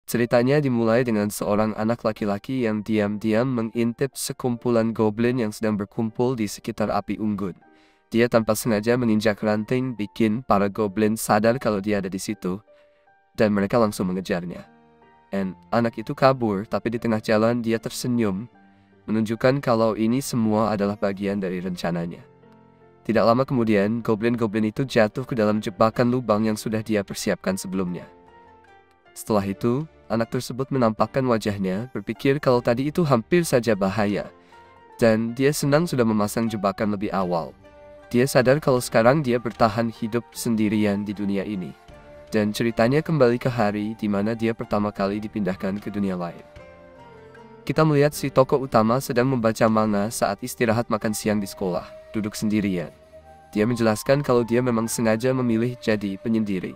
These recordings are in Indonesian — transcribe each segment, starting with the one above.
Ceritanya dimulai dengan seorang anak laki-laki yang diam-diam mengintip sekumpulan goblin yang sedang berkumpul di sekitar api unggun. Dia tanpa sengaja menginjak ranting, bikin para goblin sadar kalau dia ada di situ, dan mereka langsung mengejarnya. Anak itu kabur, tapi di tengah jalan dia tersenyum, menunjukkan kalau ini semua adalah bagian dari rencananya. Tidak lama kemudian, goblin-goblin itu jatuh ke dalam jebakan lubang yang sudah dia persiapkan sebelumnya. Setelah itu, anak tersebut menampakkan wajahnya, berpikir kalau tadi itu hampir saja bahaya, dan dia senang sudah memasang jebakan lebih awal. Dia sadar kalau sekarang dia bertahan hidup sendirian di dunia ini. Dan ceritanya kembali ke hari di mana dia pertama kali dipindahkan ke dunia lain. Kita melihat si tokoh utama sedang membaca manga saat istirahat makan siang di sekolah, duduk sendirian. Dia menjelaskan kalau dia memang sengaja memilih jadi penyendiri.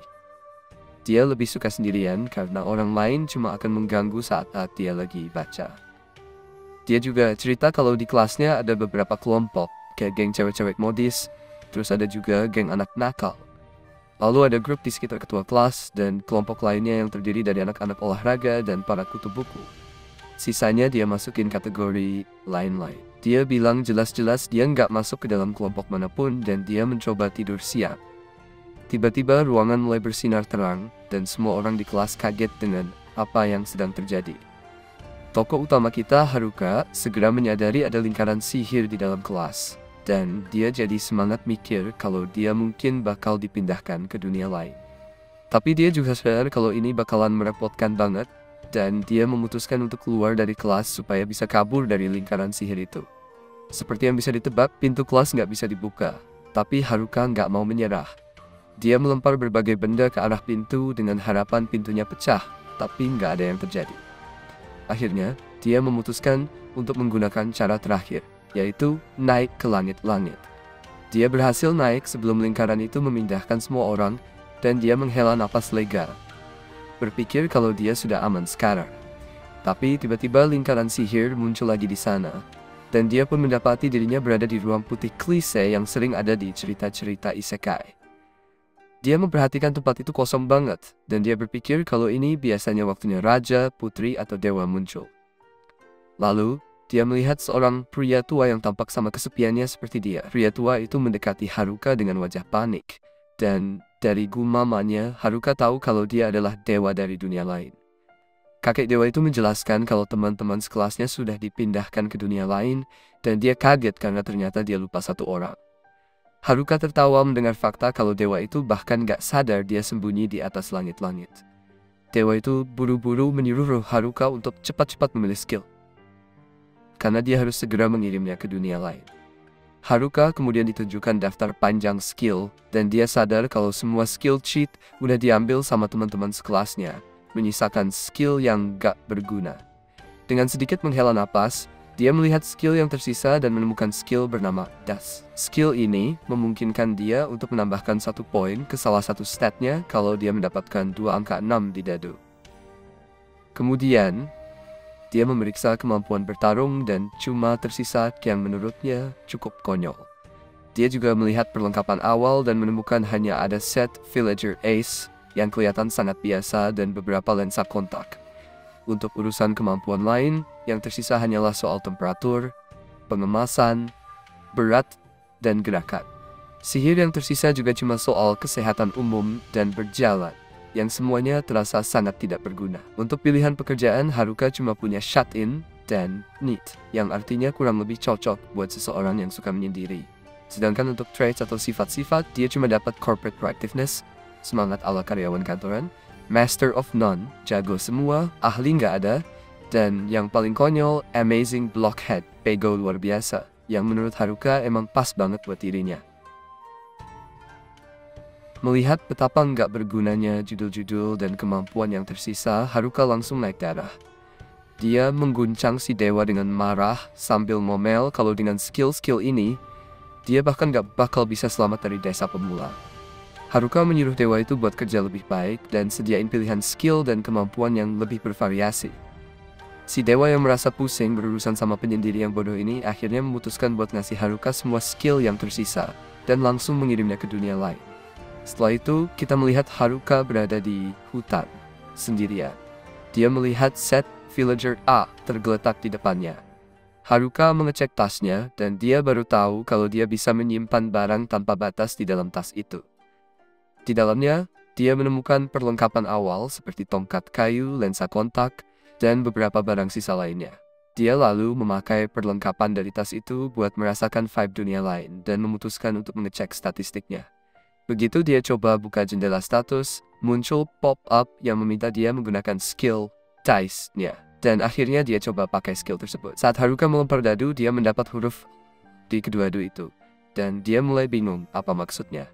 Dia lebih suka sendirian karena orang lain cuma akan mengganggu saat dia lagi baca. Dia juga cerita kalau di kelasnya ada beberapa kelompok, kayak geng cewek-cewek modis, terus ada juga geng anak nakal. Lalu ada grup di sekitar ketua kelas dan kelompok lainnya yang terdiri dari anak-anak olahraga dan para kutu buku. Sisanya dia masukin kategori lain-lain. Dia bilang jelas-jelas dia nggak masuk ke dalam kelompok manapun dan dia mencoba tidur siang. Tiba-tiba ruangan mulai bersinar terang dan semua orang di kelas kaget dengan apa yang sedang terjadi. Tokoh utama kita, Haruka, segera menyadari ada lingkaran sihir di dalam kelas. Dan dia jadi semangat mikir kalau dia mungkin bakal dipindahkan ke dunia lain. Tapi dia juga sadar kalau ini bakalan merepotkan banget, dan dia memutuskan untuk keluar dari kelas supaya bisa kabur dari lingkaran sihir itu. Seperti yang bisa ditebak, pintu kelas nggak bisa dibuka, tapi Haruka nggak mau menyerah. Dia melempar berbagai benda ke arah pintu dengan harapan pintunya pecah, tapi nggak ada yang terjadi. Akhirnya, dia memutuskan untuk menggunakan cara terakhir, yaitu naik ke langit-langit. Dia berhasil naik sebelum lingkaran itu memindahkan semua orang, dan dia menghela napas lega, berpikir kalau dia sudah aman sekarang. Tapi tiba-tiba lingkaran sihir muncul lagi di sana, dan dia pun mendapati dirinya berada di ruang putih klise yang sering ada di cerita-cerita isekai. Dia memperhatikan tempat itu kosong banget, dan dia berpikir kalau ini biasanya waktunya raja, putri, atau dewa muncul. Lalu, dia melihat seorang pria tua yang tampak sama kesepiannya seperti dia. Pria tua itu mendekati Haruka dengan wajah panik. Dan dari gumamannya, Haruka tahu kalau dia adalah dewa dari dunia lain. Kakek dewa itu menjelaskan kalau teman-teman sekelasnya sudah dipindahkan ke dunia lain, dan dia kaget karena ternyata dia lupa satu orang. Haruka tertawa mendengar fakta kalau dewa itu bahkan gak sadar dia sembunyi di atas langit-langit. Dewa itu buru-buru menyuruh Haruka untuk cepat-cepat memilih skill, karena dia harus segera mengirimnya ke dunia lain. Haruka kemudian ditunjukkan daftar panjang skill, dan dia sadar kalau semua skill cheat udah diambil sama teman-teman sekelasnya, menyisakan skill yang gak berguna. Dengan sedikit menghela napas, dia melihat skill yang tersisa dan menemukan skill bernama Das. Skill ini memungkinkan dia untuk menambahkan 1 poin ke salah satu statnya kalau dia mendapatkan 2 angka 6 di dadu. Kemudian, dia memeriksa kemampuan bertarung dan cuma tersisa yang menurutnya cukup konyol. Dia juga melihat perlengkapan awal dan menemukan hanya ada set Villager Ace yang kelihatan sangat biasa dan beberapa lensa kontak. Untuk urusan kemampuan lain, yang tersisa hanyalah soal temperatur, pengemasan, berat, dan gerakan. Sihir yang tersisa juga cuma soal kesehatan umum dan berjalan, yang semuanya terasa sangat tidak berguna. Untuk pilihan pekerjaan, Haruka cuma punya shut-in dan neat, yang artinya kurang lebih cocok buat seseorang yang suka menyendiri. Sedangkan untuk traits atau sifat-sifat, dia cuma dapat corporate proactiveness, semangat ala karyawan kantoran, master of none, jago semua, ahli nggak ada, dan yang paling konyol, amazing blockhead, pego luar biasa, yang menurut Haruka emang pas banget buat dirinya. Melihat betapa nggak bergunanya judul-judul dan kemampuan yang tersisa, Haruka langsung naik darah. Dia mengguncang si dewa dengan marah sambil ngomel kalau dengan skill-skill ini, dia bahkan nggak bakal bisa selamat dari desa pemula. Haruka menyuruh dewa itu buat kerja lebih baik dan sediain pilihan skill dan kemampuan yang lebih bervariasi. Si dewa yang merasa pusing berurusan sama penyendiri yang bodoh ini akhirnya memutuskan buat ngasih Haruka semua skill yang tersisa dan langsung mengirimnya ke dunia lain. Setelah itu, kita melihat Haruka berada di hutan, sendirian. Dia melihat set villager A tergeletak di depannya. Haruka mengecek tasnya dan dia baru tahu kalau dia bisa menyimpan barang tanpa batas di dalam tas itu. Di dalamnya, dia menemukan perlengkapan awal seperti tongkat kayu, lensa kontak, dan beberapa barang sisa lainnya. Dia lalu memakai perlengkapan dari tas itu buat merasakan vibe dunia lain dan memutuskan untuk mengecek statistiknya. Begitu dia coba buka jendela status, muncul pop-up yang meminta dia menggunakan skill dice-nya. Dan akhirnya dia coba pakai skill tersebut. Saat Haruka melempar dadu, dia mendapat huruf di kedua dadu itu. Dan dia mulai bingung apa maksudnya.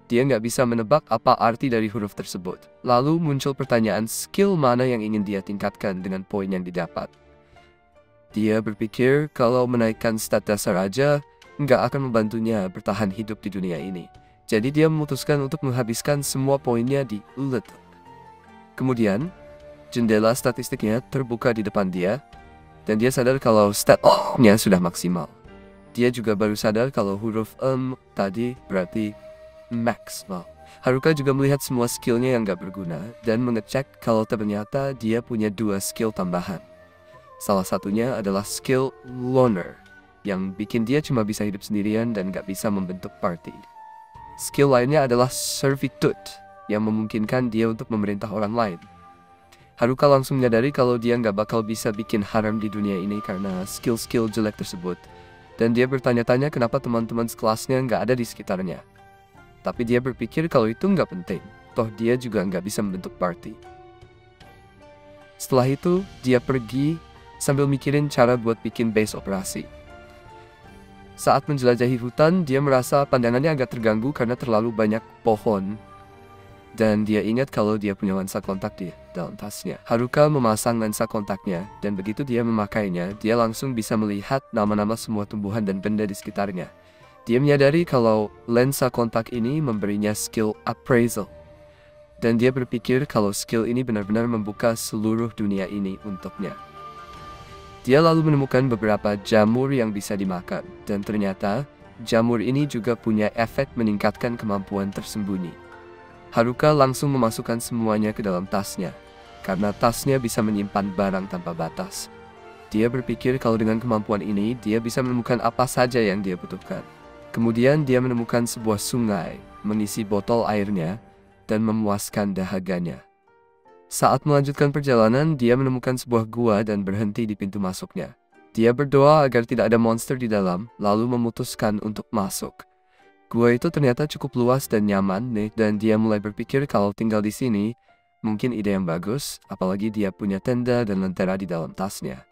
Dia nggak bisa menebak apa arti dari huruf tersebut. Lalu muncul pertanyaan skill mana yang ingin dia tingkatkan dengan poin yang didapat. Dia berpikir kalau menaikkan stat dasar aja nggak akan membantunya bertahan hidup di dunia ini. Jadi dia memutuskan untuk menghabiskan semua poinnya di ulet. Kemudian, jendela statistiknya terbuka di depan dia, dan dia sadar kalau stat-nya sudah maksimal. Dia juga baru sadar kalau huruf tadi berarti maximal. Haruka juga melihat semua skillnya yang gak berguna, dan mengecek kalau ternyata dia punya 2 skill tambahan. Salah satunya adalah skill loner, yang bikin dia cuma bisa hidup sendirian dan gak bisa membentuk party. Skill lainnya adalah servitude, yang memungkinkan dia untuk memerintah orang lain. Haruka langsung menyadari kalau dia nggak bakal bisa bikin haram di dunia ini karena skill-skill jelek tersebut. Dan dia bertanya-tanya kenapa teman-teman sekelasnya nggak ada di sekitarnya. Tapi dia berpikir kalau itu nggak penting, toh dia juga nggak bisa membentuk party. Setelah itu, dia pergi sambil mikirin cara buat bikin base operasi. Saat menjelajahi hutan, dia merasa pandangannya agak terganggu karena terlalu banyak pohon. Dan dia ingat kalau dia punya lensa kontak di dalam tasnya. Haruka memasang lensa kontaknya, dan begitu dia memakainya, dia langsung bisa melihat nama-nama semua tumbuhan dan benda di sekitarnya. Dia menyadari kalau lensa kontak ini memberinya skill appraisal. Dan dia berpikir kalau skill ini benar-benar membuka seluruh dunia ini untuknya. Dia lalu menemukan beberapa jamur yang bisa dimakan, dan ternyata jamur ini juga punya efek meningkatkan kemampuan tersembunyi. Haruka langsung memasukkan semuanya ke dalam tasnya, karena tasnya bisa menyimpan barang tanpa batas. Dia berpikir kalau dengan kemampuan ini, dia bisa menemukan apa saja yang dia butuhkan. Kemudian dia menemukan sebuah sungai, mengisi botol airnya, dan memuaskan dahaganya. Saat melanjutkan perjalanan, dia menemukan sebuah gua dan berhenti di pintu masuknya. Dia berdoa agar tidak ada monster di dalam, lalu memutuskan untuk masuk. Gua itu ternyata cukup luas dan nyaman nih, dan dia mulai berpikir kalau tinggal di sini mungkin ide yang bagus, apalagi dia punya tenda dan lentera di dalam tasnya.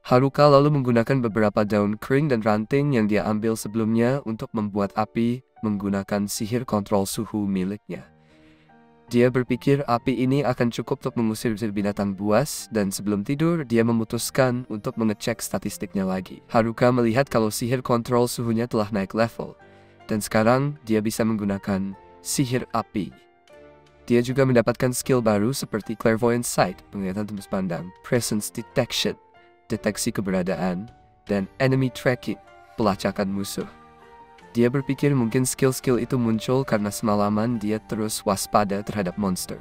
Haruka lalu menggunakan beberapa daun kering dan ranting yang dia ambil sebelumnya untuk membuat api menggunakan sihir kontrol suhu miliknya. Dia berpikir api ini akan cukup untuk mengusir binatang buas, dan sebelum tidur dia memutuskan untuk mengecek statistiknya lagi. Haruka melihat kalau sihir kontrol suhunya telah naik level. Dan sekarang dia bisa menggunakan sihir api. Dia juga mendapatkan skill baru seperti clairvoyant sight, penglihatan tembus pandang, presence detection, deteksi keberadaan, dan enemy tracking, pelacakan musuh. Dia berpikir mungkin skill-skill itu muncul karena semalaman dia terus waspada terhadap monster.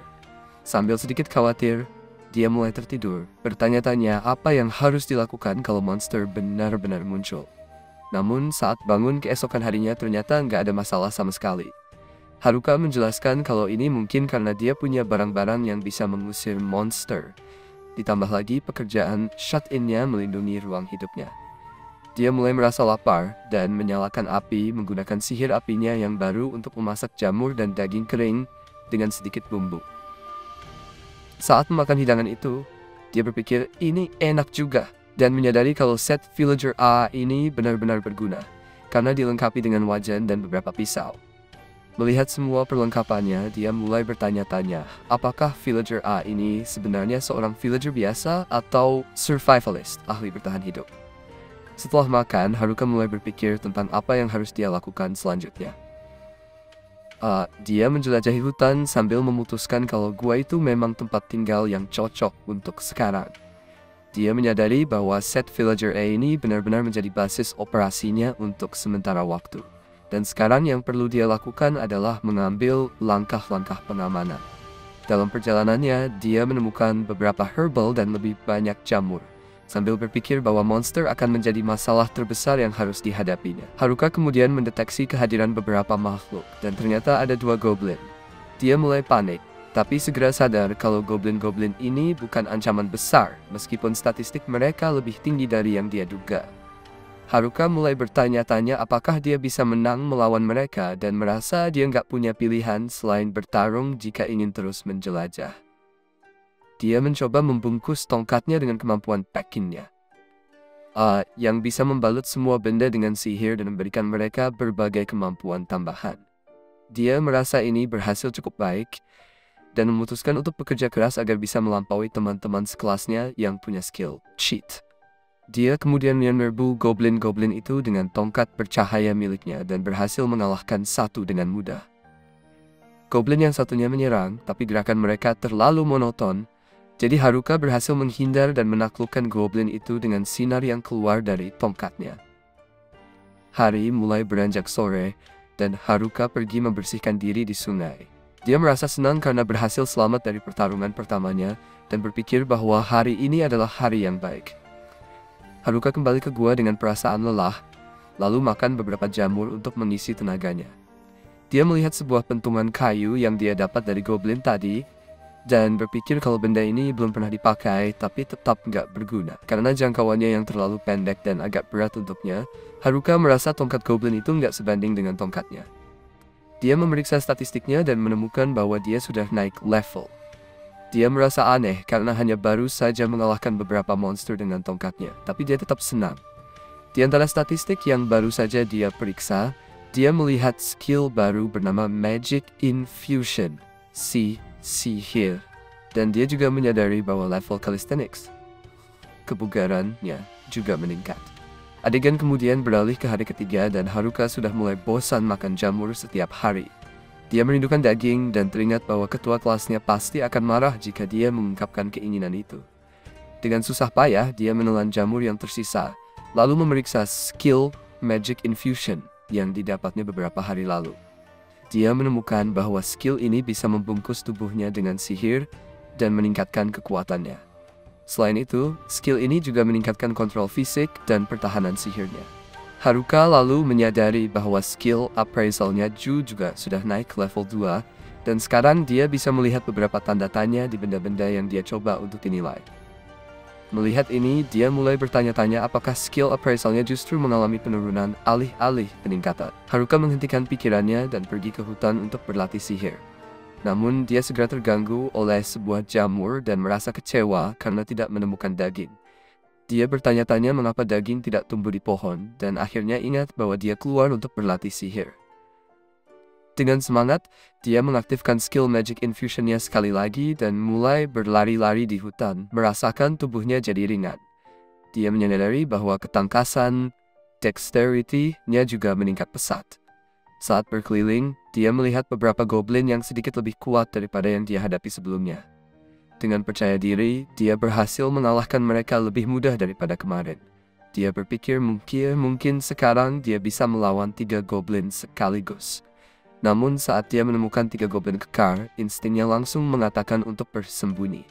Sambil sedikit khawatir, dia mulai tertidur, bertanya-tanya apa yang harus dilakukan kalau monster benar-benar muncul. Namun saat bangun keesokan harinya ternyata nggak ada masalah sama sekali. Haruka menjelaskan kalau ini mungkin karena dia punya barang-barang yang bisa mengusir monster. Ditambah lagi pekerjaan shut-in-nya melindungi ruang hidupnya. Dia mulai merasa lapar dan menyalakan api menggunakan sihir apinya yang baru untuk memasak jamur dan daging kering dengan sedikit bumbu. Saat memakan hidangan itu, dia berpikir ini enak juga. Dan menyadari kalau set villager A ini benar-benar berguna, karena dilengkapi dengan wajan dan beberapa pisau. Melihat semua perlengkapannya, dia mulai bertanya-tanya, apakah villager A ini sebenarnya seorang villager biasa atau survivalist, ahli bertahan hidup. Setelah makan, Haruka mulai berpikir tentang apa yang harus dia lakukan selanjutnya. Dia menjelajahi hutan sambil memutuskan kalau gua itu memang tempat tinggal yang cocok untuk sekarang. Dia menyadari bahwa set villager A ini benar-benar menjadi basis operasinya untuk sementara waktu. Dan sekarang yang perlu dia lakukan adalah mengambil langkah-langkah pengamanan. Dalam perjalanannya, dia menemukan beberapa herbal dan lebih banyak jamur, sambil berpikir bahwa monster akan menjadi masalah terbesar yang harus dihadapinya. Haruka kemudian mendeteksi kehadiran beberapa makhluk, dan ternyata ada 2 goblin. Dia mulai panik, tapi segera sadar kalau goblin-goblin ini bukan ancaman besar, meskipun statistik mereka lebih tinggi dari yang dia duga. Haruka mulai bertanya-tanya apakah dia bisa menang melawan mereka dan merasa dia nggak punya pilihan selain bertarung jika ingin terus menjelajah. Dia mencoba membungkus tongkatnya dengan kemampuan Pekinnya, yang bisa membalut semua benda dengan sihir dan memberikan mereka berbagai kemampuan tambahan. Dia merasa ini berhasil cukup baik dan memutuskan untuk bekerja keras agar bisa melampaui teman-teman sekelasnya yang punya skill cheat. Dia kemudian menyerbu goblin-goblin itu dengan tongkat bercahaya miliknya dan berhasil mengalahkan satu dengan mudah. Goblin yang satunya menyerang, tapi gerakan mereka terlalu monoton, jadi Haruka berhasil menghindar dan menaklukkan goblin itu dengan sinar yang keluar dari tongkatnya. Hari mulai beranjak sore, dan Haruka pergi membersihkan diri di sungai. Dia merasa senang karena berhasil selamat dari pertarungan pertamanya, dan berpikir bahwa hari ini adalah hari yang baik. Haruka kembali ke gua dengan perasaan lelah, lalu makan beberapa jamur untuk mengisi tenaganya. Dia melihat sebuah pentungan kayu yang dia dapat dari goblin tadi, dan berpikir kalau benda ini belum pernah dipakai tapi tetap nggak berguna. Karena jangkauannya yang terlalu pendek dan agak berat untuknya, Haruka merasa tongkat goblin itu nggak sebanding dengan tongkatnya. Dia memeriksa statistiknya dan menemukan bahwa dia sudah naik level. Dia merasa aneh karena hanya baru saja mengalahkan beberapa monster dengan tongkatnya, tapi dia tetap senang. Di antara statistik yang baru saja dia periksa, dia melihat skill baru bernama Magic Infusion, sihir, dan dia juga menyadari bahwa level calisthenics, kebugarannya juga meningkat. Adegan kemudian beralih ke hari ketiga dan Haruka sudah mulai bosan makan jamur setiap hari. Dia merindukan daging dan teringat bahwa ketua kelasnya pasti akan marah jika dia mengungkapkan keinginan itu. Dengan susah payah, dia menelan jamur yang tersisa, lalu memeriksa skill Magic Infusion yang didapatnya beberapa hari lalu. Dia menemukan bahwa skill ini bisa membungkus tubuhnya dengan sihir dan meningkatkan kekuatannya. Selain itu, skill ini juga meningkatkan kontrol fisik dan pertahanan sihirnya. Haruka lalu menyadari bahwa skill appraisalnya juga sudah naik ke level 2, dan sekarang dia bisa melihat beberapa tanda tanya di benda-benda yang dia coba untuk dinilai. Melihat ini, dia mulai bertanya-tanya apakah skill appraisalnya justru mengalami penurunan alih-alih peningkatan. Haruka menghentikan pikirannya dan pergi ke hutan untuk berlatih sihir. Namun, dia segera terganggu oleh sebuah jamur dan merasa kecewa karena tidak menemukan daging. Dia bertanya-tanya mengapa daging tidak tumbuh di pohon, dan akhirnya ingat bahwa dia keluar untuk berlatih sihir. Dengan semangat, dia mengaktifkan skill Magic Infusion-nya sekali lagi dan mulai berlari-lari di hutan, merasakan tubuhnya jadi ringan. Dia menyadari bahwa ketangkasan, dexterity-nya juga meningkat pesat. Saat berkeliling, dia melihat beberapa goblin yang sedikit lebih kuat daripada yang dia hadapi sebelumnya. Dengan percaya diri, dia berhasil mengalahkan mereka lebih mudah daripada kemarin. Dia berpikir mungkin sekarang dia bisa melawan 3 goblin sekaligus. Namun saat dia menemukan 3 goblin kekar, instingnya langsung mengatakan untuk bersembunyi.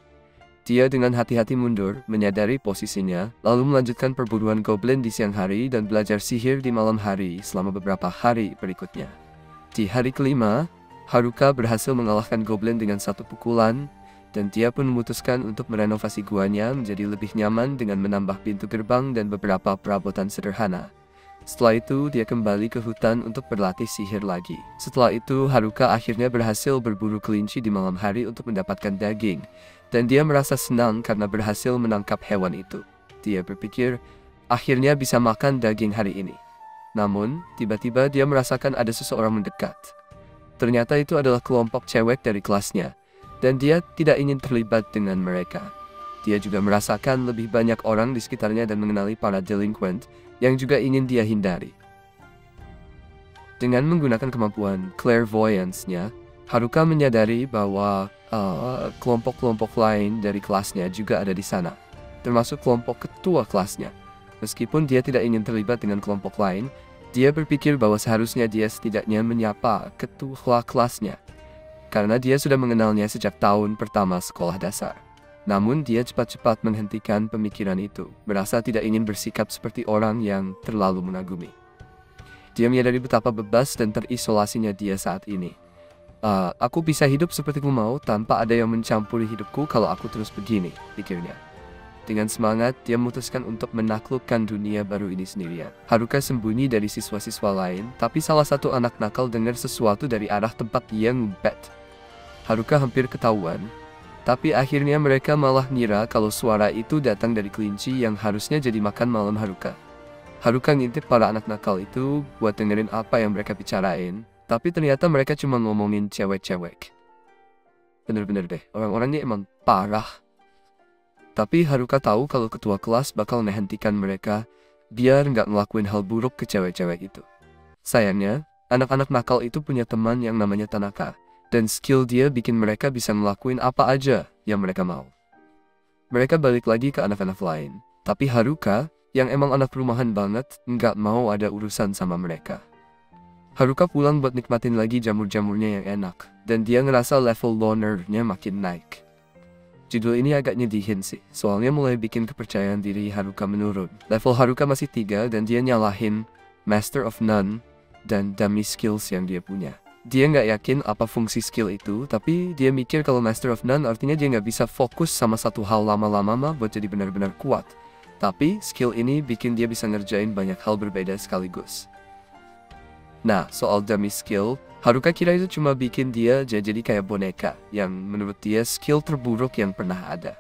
Dia dengan hati-hati mundur, menyadari posisinya, lalu melanjutkan perburuan goblin di siang hari dan belajar sihir di malam hari selama beberapa hari berikutnya. Di hari kelima, Haruka berhasil mengalahkan goblin dengan 1 pukulan, dan dia pun memutuskan untuk merenovasi guanya menjadi lebih nyaman dengan menambah pintu gerbang dan beberapa perabotan sederhana. Setelah itu, dia kembali ke hutan untuk berlatih sihir lagi. Setelah itu, Haruka akhirnya berhasil berburu kelinci di malam hari untuk mendapatkan daging, dan dia merasa senang karena berhasil menangkap hewan itu. Dia berpikir, akhirnya bisa makan daging hari ini. Namun, tiba-tiba dia merasakan ada seseorang mendekat. Ternyata itu adalah kelompok cewek dari kelasnya, dan dia tidak ingin terlibat dengan mereka. Dia juga merasakan lebih banyak orang di sekitarnya dan mengenali para delinquent yang juga ingin dia hindari. Dengan menggunakan kemampuan clairvoyance-nya, Haruka menyadari bahwa kelompok-kelompok lain dari kelasnya juga ada di sana, termasuk kelompok ketua kelasnya. Meskipun dia tidak ingin terlibat dengan kelompok lain, dia berpikir bahwa seharusnya dia setidaknya menyapa ketua kelasnya. karena dia sudah mengenalnya sejak tahun pertama sekolah dasar. Namun dia cepat-cepat menghentikan pemikiran itu, merasa tidak ingin bersikap seperti orang yang terlalu mengagumi. Dia menyadari betapa bebas dan terisolasinya dia saat ini. Aku bisa hidup seperti ku mau tanpa ada yang mencampuri hidupku kalau aku terus begini, pikirnya. Dengan semangat, dia memutuskan untuk menaklukkan dunia baru ini sendirian. Haruka sembunyi dari siswa-siswa lain, tapi salah satu anak nakal dengar sesuatu dari arah tempat dia ngumpet. Haruka hampir ketahuan, tapi akhirnya mereka malah ngira kalau suara itu datang dari kelinci yang harusnya jadi makan malam Haruka. Haruka ngintip para anak nakal itu buat dengerin apa yang mereka bicarain, tapi ternyata mereka cuma ngomongin cewek-cewek. Bener-bener deh, orang-orang ini emang parah. Tapi Haruka tahu kalau ketua kelas bakal menghentikan mereka biar nggak ngelakuin hal buruk ke cewek-cewek itu. Sayangnya, anak-anak nakal itu punya teman yang namanya Tanaka, dan skill dia bikin mereka bisa ngelakuin apa aja yang mereka mau. Mereka balik lagi ke anak-anak lain, tapi Haruka, yang emang anak rumahan banget, nggak mau ada urusan sama mereka. Haruka pulang buat nikmatin lagi jamur-jamurnya yang enak, dan dia ngerasa level loner-nya makin naik. Judul ini agak nyedihin sih, soalnya mulai bikin kepercayaan diri Haruka menurun. Level Haruka masih 3 dan dia nyalahin Master of None dan dummy skills yang dia punya. Dia nggak yakin apa fungsi skill itu, tapi dia mikir kalau Master of None artinya dia nggak bisa fokus sama satu hal lama-lama buat jadi benar-benar kuat. Tapi skill ini bikin dia bisa ngerjain banyak hal berbeda sekaligus. Nah, soal dummy skill, Haruka kira itu cuma bikin dia jadi kayak boneka, yang menurut dia skill terburuk yang pernah ada.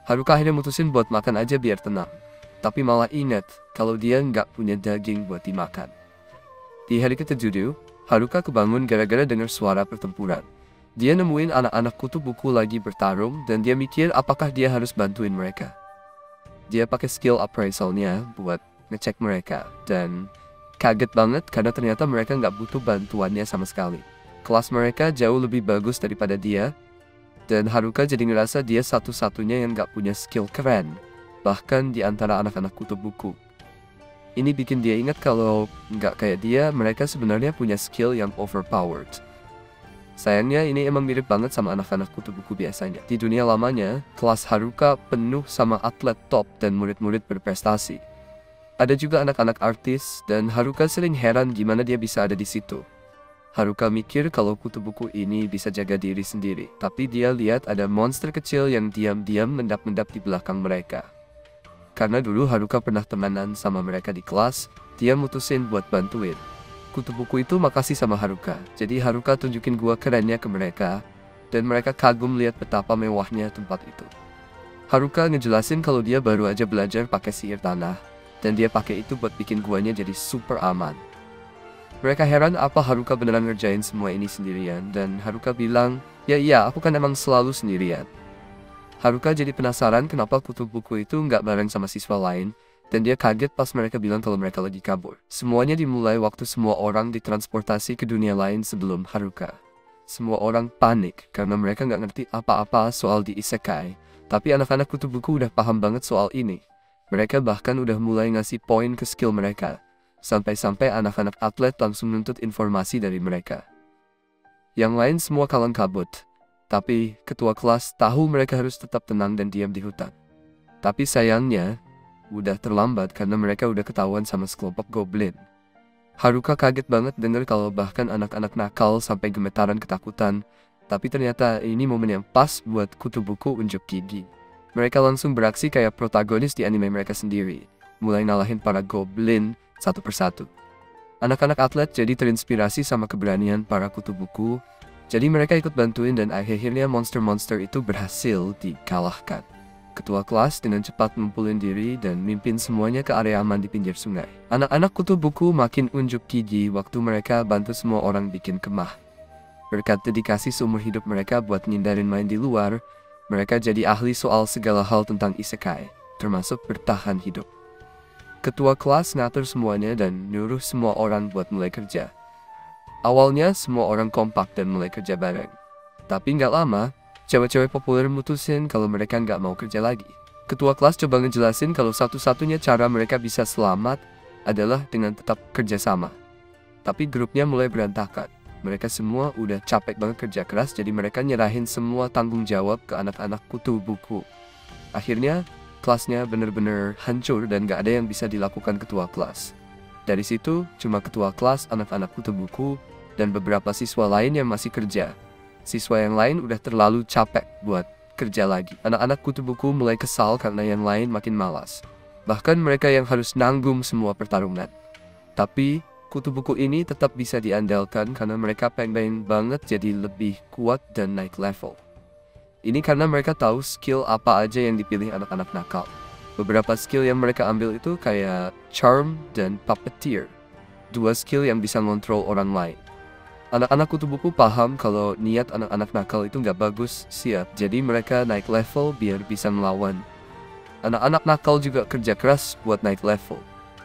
Haruka akhirnya mutusin buat makan aja biar tenang, tapi malah ingat kalau dia nggak punya daging buat dimakan. Di hari ke-7, Haruka kebangun gara-gara dengar suara pertempuran. Dia nemuin anak-anak kutu buku lagi bertarung dan dia mikir apakah dia harus bantuin mereka. Dia pakai skill appraisalnya buat ngecek mereka, dan kaget banget karena ternyata mereka nggak butuh bantuannya sama sekali. Kelas mereka jauh lebih bagus daripada dia, dan Haruka jadi ngerasa dia satu-satunya yang nggak punya skill keren, bahkan di antara anak-anak kutu buku. Ini bikin dia ingat kalau nggak kayak dia, mereka sebenarnya punya skill yang overpowered. Sayangnya ini emang mirip banget sama anak-anak kutu buku biasanya. Di dunia lamanya, kelas Haruka penuh sama atlet top dan murid-murid berprestasi. Ada juga anak-anak artis, dan Haruka sering heran gimana dia bisa ada di situ. Haruka mikir kalau kutu buku ini bisa jaga diri sendiri, tapi dia lihat ada monster kecil yang diam-diam mendap-mendap di belakang mereka. Karena dulu Haruka pernah temenan sama mereka di kelas, dia mutusin buat bantuin. Kutu buku itu makasih sama Haruka, jadi Haruka tunjukin gua kerennya ke mereka, dan mereka kagum lihat betapa mewahnya tempat itu. Haruka ngejelasin kalau dia baru aja belajar pakai sihir tanah, dan dia pakai itu buat bikin guanya jadi super aman. Mereka heran apa Haruka beneran ngerjain semua ini sendirian, dan Haruka bilang, iya, aku kan emang selalu sendirian. Haruka jadi penasaran kenapa kutu buku itu nggak bareng sama siswa lain, dan dia kaget pas mereka bilang kalau mereka lagi kabur. Semuanya dimulai waktu semua orang ditransportasi ke dunia lain sebelum Haruka. Semua orang panik karena mereka nggak ngerti apa-apa soal di isekai, tapi anak-anak kutu buku udah paham banget soal ini. Mereka bahkan udah mulai ngasih poin ke skill mereka, sampai-sampai anak-anak atlet langsung nuntut informasi dari mereka. Yang lain semua kalang kabut, tapi ketua kelas tahu mereka harus tetap tenang dan diam di hutan. Tapi sayangnya, udah terlambat karena mereka udah ketahuan sama sekelompok goblin. Haruka kaget banget dengar kalau bahkan anak-anak nakal sampai gemetaran ketakutan, tapi ternyata ini momen yang pas buat kutu buku unjuk gigi. Mereka langsung beraksi kayak protagonis di anime mereka sendiri, mulai ngalahin para goblin satu persatu. Anak-anak atlet jadi terinspirasi sama keberanian para kutu buku, jadi mereka ikut bantuin dan akhirnya monster-monster itu berhasil dikalahkan. Ketua kelas dengan cepat ngumpulin diri dan mimpin semuanya ke area aman di pinggir sungai. Anak-anak kutu buku makin unjuk gigi waktu mereka bantu semua orang bikin kemah. Berkat dedikasi seumur hidup mereka buat ngindarin main di luar, mereka jadi ahli soal segala hal tentang isekai, termasuk bertahan hidup. Ketua kelas ngatur semuanya dan nyuruh semua orang buat mulai kerja. Awalnya semua orang kompak dan mulai kerja bareng. Tapi nggak lama, cewek-cewek populer mutusin kalau mereka nggak mau kerja lagi. Ketua kelas coba ngejelasin kalau satu-satunya cara mereka bisa selamat adalah dengan tetap kerja sama. Tapi grupnya mulai berantakan. Mereka semua udah capek banget kerja keras, jadi mereka nyerahin semua tanggung jawab ke anak-anak kutu buku. Akhirnya, kelasnya bener-bener hancur dan gak ada yang bisa dilakukan ketua kelas. Dari situ, cuma ketua kelas, anak-anak kutu buku, dan beberapa siswa lain yang masih kerja. Siswa yang lain udah terlalu capek buat kerja lagi. Anak-anak kutu buku mulai kesal karena yang lain makin malas. Bahkan mereka yang harus nanggung semua pertarungan. Tapi, kutu buku ini tetap bisa diandalkan karena mereka pengen banget jadi lebih kuat dan naik level. Ini karena mereka tahu skill apa aja yang dipilih anak-anak nakal. Beberapa skill yang mereka ambil itu kayak Charm dan Puppeteer. Dua skill yang bisa ngontrol orang lain. Anak-anak kutu buku paham kalau niat anak-anak nakal itu nggak bagus, siap. Jadi mereka naik level biar bisa melawan. Anak-anak nakal juga kerja keras buat naik level.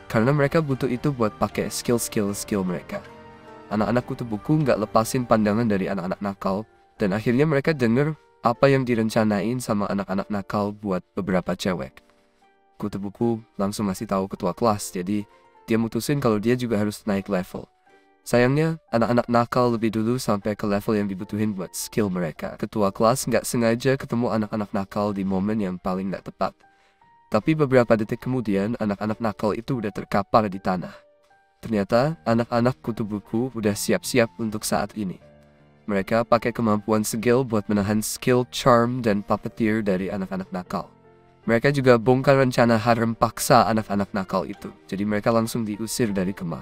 Karena mereka butuh itu buat pakai skill mereka. Anak-anak kutu buku nggak lepasin pandangan dari anak-anak nakal. Dan akhirnya mereka denger apa yang direncanain sama anak-anak nakal buat beberapa cewek. Kutu buku langsung ngasih tahu ketua kelas, jadi dia mutusin kalau dia juga harus naik level. Sayangnya, anak-anak nakal lebih dulu sampai ke level yang dibutuhin buat skill mereka. Ketua kelas nggak sengaja ketemu anak-anak nakal di momen yang paling nggak tepat. Tapi beberapa detik kemudian, anak-anak nakal itu udah terkapar di tanah. Ternyata, anak-anak kutu buku udah siap-siap untuk saat ini. Mereka pakai kemampuan segel buat menahan skill Charm dan Puppeteer dari anak-anak nakal. Mereka juga bongkar rencana harem paksa anak-anak nakal itu. Jadi mereka langsung diusir dari kemah.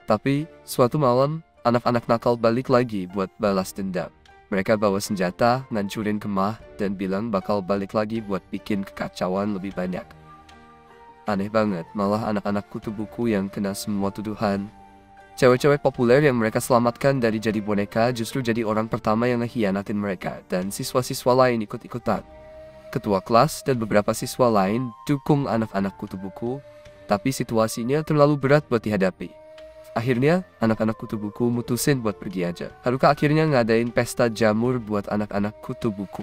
Tapi, suatu malam, anak-anak nakal balik lagi buat balas dendam. Mereka bawa senjata, ngancurin kemah, dan bilang bakal balik lagi buat bikin kekacauan lebih banyak. Aneh banget, malah anak-anak kutu buku yang kena semua tuduhan. Cewek-cewek populer yang mereka selamatkan dari jadi boneka justru jadi orang pertama yang ngehianatin mereka, dan siswa-siswa lain ikut-ikutan. Ketua kelas dan beberapa siswa lain dukung anak-anak kutu buku, tapi situasinya terlalu berat buat dihadapi. Akhirnya, anak-anak kutu buku mutusin buat pergi aja. Haruka akhirnya ngadain pesta jamur buat anak-anak kutu buku.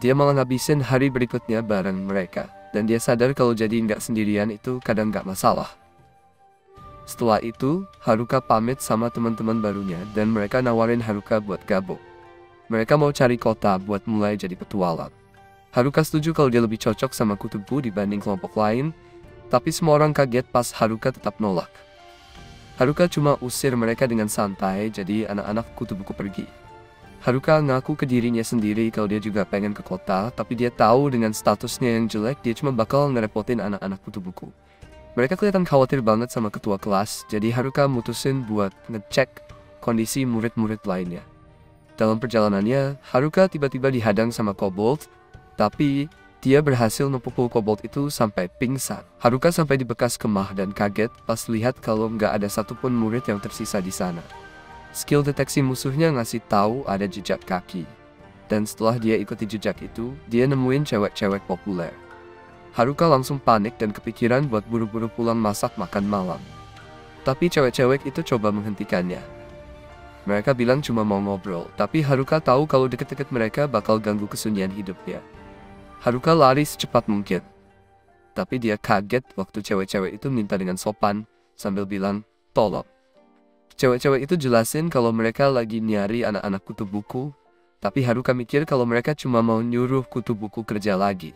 Dia malah ngabisin hari berikutnya bareng mereka. Dan dia sadar kalau jadi nggak sendirian itu kadang nggak masalah. Setelah itu, Haruka pamit sama teman-teman barunya dan mereka nawarin Haruka buat gabung. Mereka mau cari kota buat mulai jadi petualang. Haruka setuju kalau dia lebih cocok sama kutu buku dibanding kelompok lain, tapi semua orang kaget pas Haruka tetap nolak. Haruka cuma usir mereka dengan santai, jadi anak-anak kutu buku pergi. Haruka ngaku ke dirinya sendiri kalau dia juga pengen ke kota, tapi dia tahu dengan statusnya yang jelek, dia cuma bakal ngerepotin anak-anak kutu buku. Mereka kelihatan khawatir banget sama ketua kelas, jadi Haruka mutusin buat ngecek kondisi murid-murid lainnya. Dalam perjalanannya, Haruka tiba-tiba dihadang sama kobold, tapi dia berhasil memukul kobold itu sampai pingsan. Haruka sampai di bekas kemah dan kaget pas lihat kalau nggak ada satupun murid yang tersisa di sana. Skill deteksi musuhnya ngasih tahu ada jejak kaki. Dan setelah dia ikuti jejak itu, dia nemuin cewek-cewek populer. Haruka langsung panik dan kepikiran buat buru-buru pulang masak makan malam. Tapi cewek-cewek itu coba menghentikannya. Mereka bilang cuma mau ngobrol, tapi Haruka tahu kalau deket-deket mereka bakal ganggu kesunyian hidupnya. Haruka lari secepat mungkin. Tapi dia kaget waktu cewek-cewek itu minta dengan sopan sambil bilang, tolong. Cewek-cewek itu jelasin kalau mereka lagi nyari anak-anak kutu buku, tapi Haruka mikir kalau mereka cuma mau nyuruh kutu buku kerja lagi.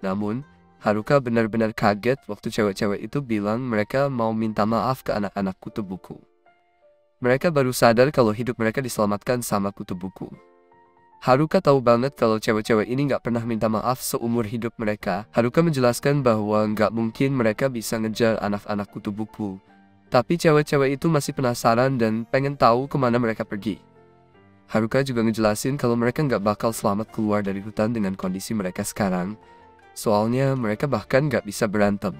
Namun, Haruka benar-benar kaget waktu cewek-cewek itu bilang mereka mau minta maaf ke anak-anak kutu buku. Mereka baru sadar kalau hidup mereka diselamatkan sama kutu buku. Haruka tahu banget kalau cewek-cewek ini nggak pernah minta maaf seumur hidup mereka. Haruka menjelaskan bahwa nggak mungkin mereka bisa ngejar anak-anak kutu buku. Tapi cewek-cewek itu masih penasaran dan pengen tahu kemana mereka pergi. Haruka juga ngejelasin kalau mereka nggak bakal selamat keluar dari hutan dengan kondisi mereka sekarang. Soalnya mereka bahkan nggak bisa berantem.